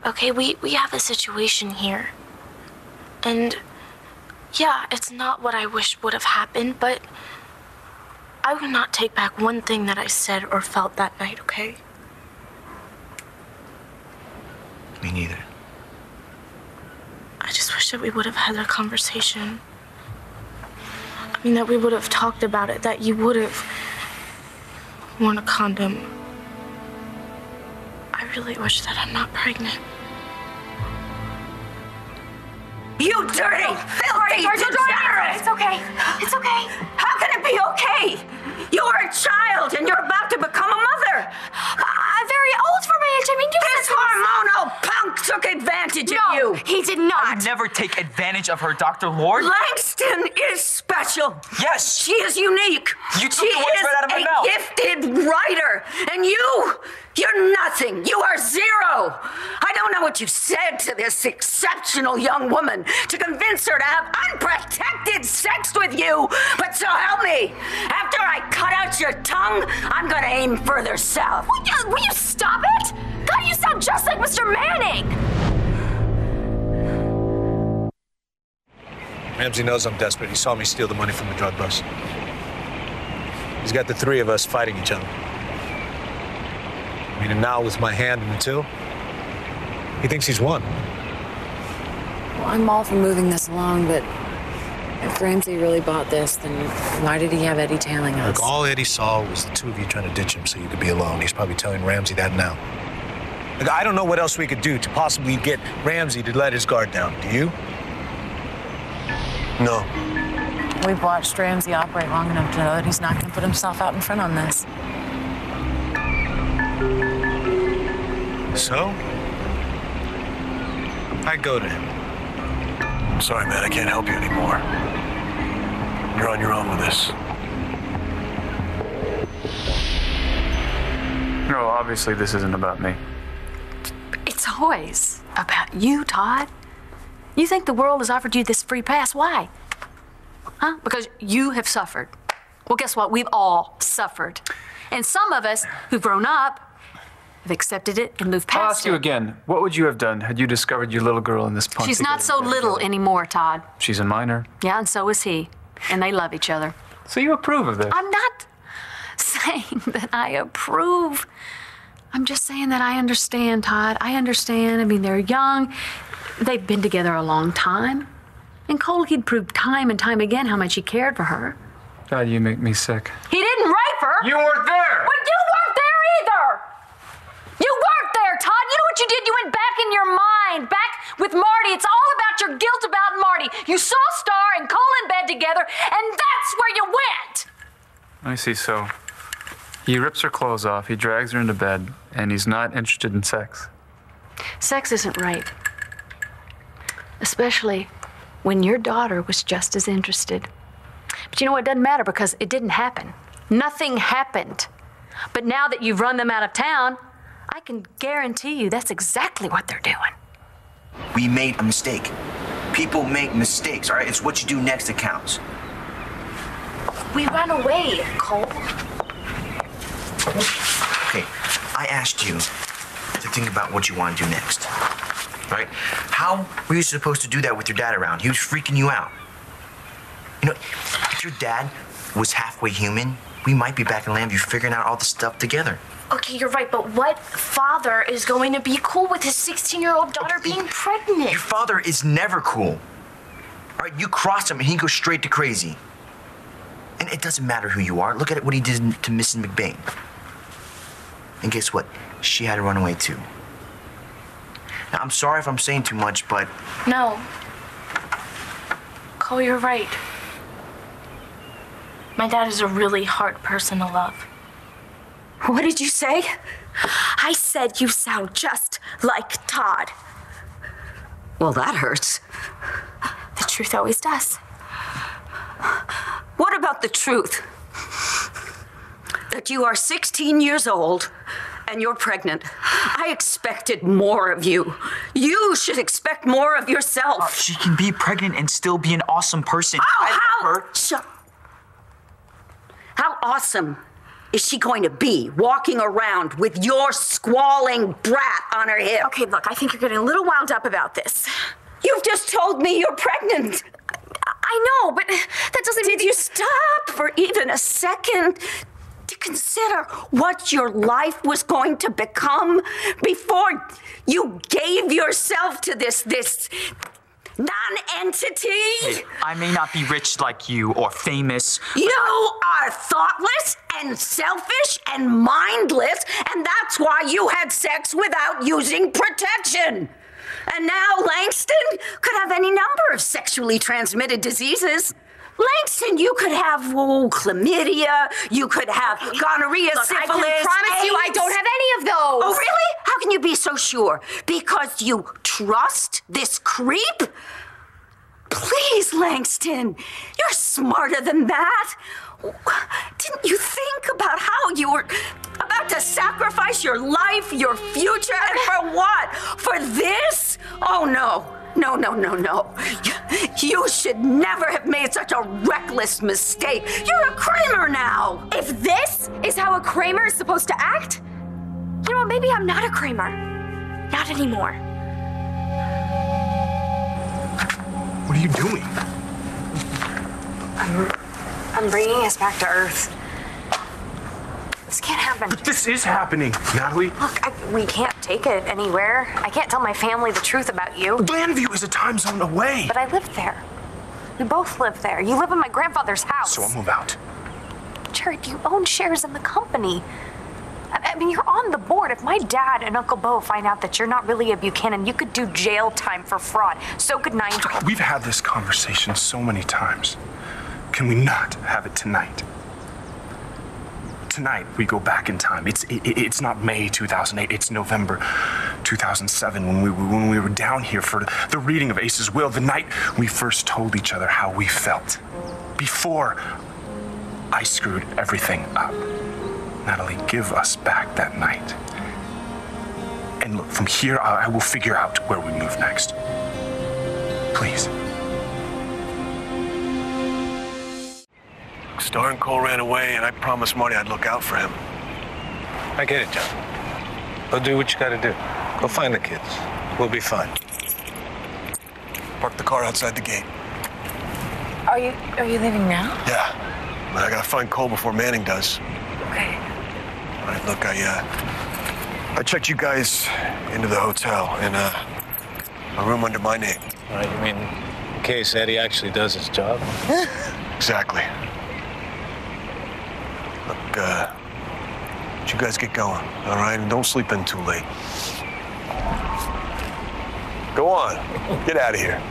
okay? We have a situation here. And yeah, it's not what I wish would have happened, but I will not take back one thing that I said or felt that night, okay? Me neither. I just wish that we would have had a conversation. I mean, that we would have talked about it, that you would have worn a condom. I really wish that I'm not pregnant. You dirty, filthy degenerate! It's okay. It's okay. How can it be okay? You're a child and you're about to become a mother. I'm very old for my age. I mean, This hormonal punk took advantage of you. No, he did not. I would never take advantage of her, Dr. Lord. Langston is special. Yes. She is unique. You took the words right out of my mouth. She is a gifted writer. And you're nothing. You are zero. I don't know what you said to this exceptional young woman to convince her to have unprotected sex with you. But so help me, after I cut out your tongue, I'm gonna aim further south. Will you stop it? God, you sound just like Mr. Manning. Ramsey knows I'm desperate. He saw me steal the money from the drug bust. He's got the three of us fighting each other. I mean, and now with my hand in the till, he thinks he's won. Well, I'm all for moving this along, but if Ramsey really bought this, then why did he have Eddie tailing us? Look, all Eddie saw was the two of you trying to ditch him so you could be alone. He's probably telling Ramsey that now. Look, I don't know what else we could do to possibly get Ramsey to let his guard down. Do you? No. We've watched Ramsey operate long enough to know that he's not going to put himself out in front on this. So? I go to him. Sorry, man, I can't help you anymore. You're on your own with this. No, obviously this isn't about me. It's always about you, Todd. You think the world has offered you this free pass. Why? Huh? Because you have suffered. Well, guess what? We've all suffered. And some of us who've grown up have accepted it and moved past it. I'll ask you again, what would you have done had you discovered your little girl in this punk? She's not so little anymore, Todd. She's a minor. Yeah, and so is he. And they love each other. So you approve of this? I'm not saying that I approve. I'm just saying that I understand, Todd. I understand. I mean, they're young. They've been together a long time. And Cole, he'd proved time and time again how much he cared for her. God, you make me sick. He didn't rape her. You weren't there. Well, you weren't there either. You weren't there, Todd. You know what you did? You went back in your mind, back with Marty. It's all about your guilt about Marty. You saw Starr and Cole in bed together, and that's where you went. I see, so he rips her clothes off, he drags her into bed, and he's not interested in sex. Sex isn't rape. Especially when your daughter was just as interested. But you know what? It doesn't matter because it didn't happen. Nothing happened. But now that you've run them out of town, I can guarantee you that's exactly what they're doing. We made a mistake. People make mistakes, all right? It's what you do next that counts. We ran away, Cole. Okay, I asked you to think about what you want to do next, right? How were you supposed to do that with your dad around? He was freaking you out. You know, if your dad was halfway human, we might be back in Lambview figuring out all the stuff together. Okay, you're right, but what father is going to be cool with his 16-year-old daughter being pregnant? Your father is never cool. All right, you cross him and he goes straight to crazy. And it doesn't matter who you are. Look at what he did to Mrs. McBain. And guess what? She had to run away too. Now, I'm sorry if I'm saying too much, but... No. Cole, you're right. My dad is a really hard person to love. What did you say? I said you sound just like Todd. Well, that hurts. The truth always does. What about the truth? That you are 16 years old and you're pregnant. I expected more of you. You should expect more of yourself. She can be pregnant and still be an awesome person. How awesome is she going to be walking around with your squalling brat on her hip? Okay, look, I think you're getting a little wound up about this. You've just told me you're pregnant. I know, but that doesn't mean... Did you stop for even a second to consider what your life was going to become before you gave yourself to this non-entity? Hey, I may not be rich like you or famous. You are thoughtless and selfish and mindless, and that's why you had sex without using protection. And now Langston could have any number of sexually transmitted diseases. Langston, you could have chlamydia, you could have gonorrhea, syphilis, I can promise AIDS. you I don't have any of those. Oh, really? How can you be so sure? Because you trust this creep? Please, Langston, you're smarter than that. Didn't you think about how you were about to sacrifice your life, your future, and for what? For this? Oh, no. No. You should never have made such a reckless mistake. You're a Cramer now. If this is how a Cramer is supposed to act, you know what, maybe I'm not a Cramer. Not anymore. What are you doing? I'm bringing us back to Earth. This can't happen. But this is happening, Natalie. Look, we can't take it anywhere. I can't tell my family the truth about you. Landview is a time zone away. But I live there. We both live there. You live in my grandfather's house. So I'll move out. Jared, you own shares in the company. I mean, you're on the board. If my dad and Uncle Bo find out that you're not really a Buchanan, you could do jail time for fraud. So could Nigel. We've had this conversation so many times. Can we not have it tonight? Tonight, we go back in time. It's not May 2008, it's November 2007 when we were down here for the reading of Ace's will, the night we first told each other how we felt. Before I screwed everything up. Natalie, give us back that night. And look, from here, I will figure out where we move next. Please. Starr and Cole ran away, and I promised Marty I'd look out for him. I get it, John. Go do what you gotta do. Go find the kids. We'll be fine. Park the car outside the gate. Are you leaving now? Yeah, but I gotta find Cole before Manning does. Okay. All right, look, I checked you guys into the hotel in a room under my name. All right, you mean in case Eddie actually does his job? Exactly. Look, you guys get going, all right? And don't sleep in too late. Go on. Get out of here.